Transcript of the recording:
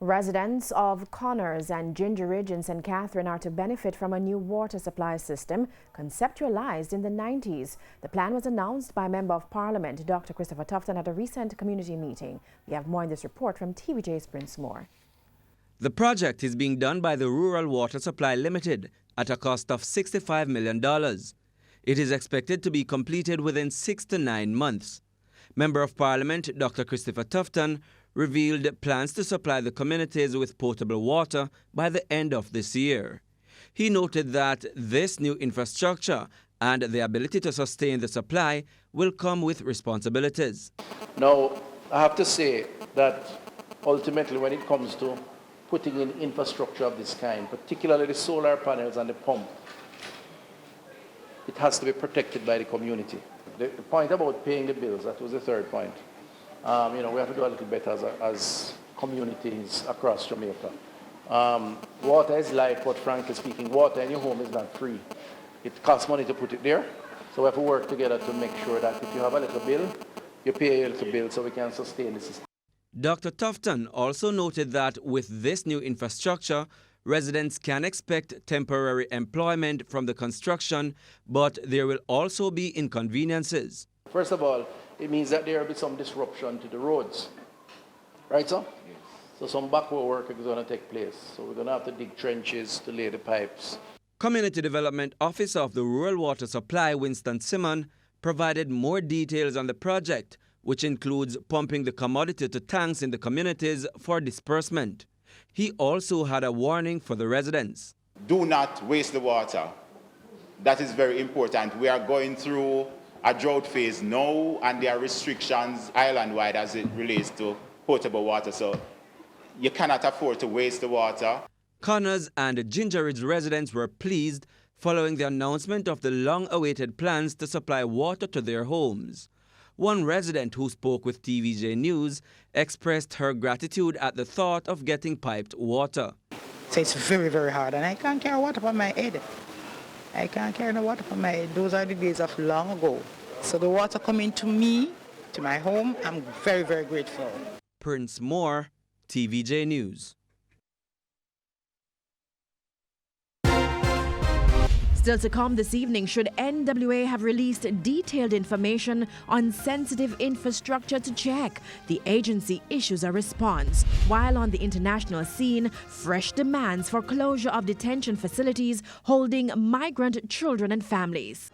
Residents of Connors and Ginger Ridge in St. Catherine are to benefit from a new water supply system conceptualized in the 90s. The plan was announced by Member of Parliament Dr. Christopher Tufton at a recent community meeting. We have more in this report from TVJ's Prince Moore. The project is being done by the Rural Water Supply Limited at a cost of $65 million. It is expected to be completed within 6 to 9 months. Member of Parliament Dr. Christopher Tufton revealed plans to supply the communities with potable water by the end of this year. He noted that this new infrastructure and the ability to sustain the supply will come with responsibilities. Now, I have to say that ultimately when it comes to putting in infrastructure of this kind, particularly the solar panels and the pump, it has to be protected by the community. The point about paying the bills, that was the third point. We have to do a little better as communities across Jamaica. Water is life, but frankly speaking, water in your home is not free. It costs money to put it there, so we have to work together to make sure that if you have a little bill, you pay a little bill so we can sustain the system. Dr. Tufton also noted that with this new infrastructure, residents can expect temporary employment from the construction, but there will also be inconveniences. First of all, it means that there will be some disruption to the roads. Right, sir? Yes. So some backhoe work is going to take place. So we're going to have to dig trenches to lay the pipes. Community Development Officer of the Rural Water Supply, Winston Simon, provided more details on the project, which includes pumping the commodity to tanks in the communities for disbursement. He also had a warning for the residents. Do not waste the water. That is very important. We are going through a drought phase now, and there are restrictions island-wide as it relates to potable water, so you cannot afford to waste the water. Connors and Ginger Ridge residents were pleased following the announcement of the long-awaited plans to supply water to their homes. One resident who spoke with TVJ News expressed her gratitude at the thought of getting piped water. So it's very, very hard, and I can't carry water from my head. I can't carry no water from my head. Those are the days of long ago. So the water coming to me, to my home, I'm very, very grateful. Prince Moore, TVJ News. Still to come this evening, should NWA have released detailed information on sensitive infrastructure to check? The agency issues a response. While on the international scene, fresh demands for closure of detention facilities holding migrant children and families.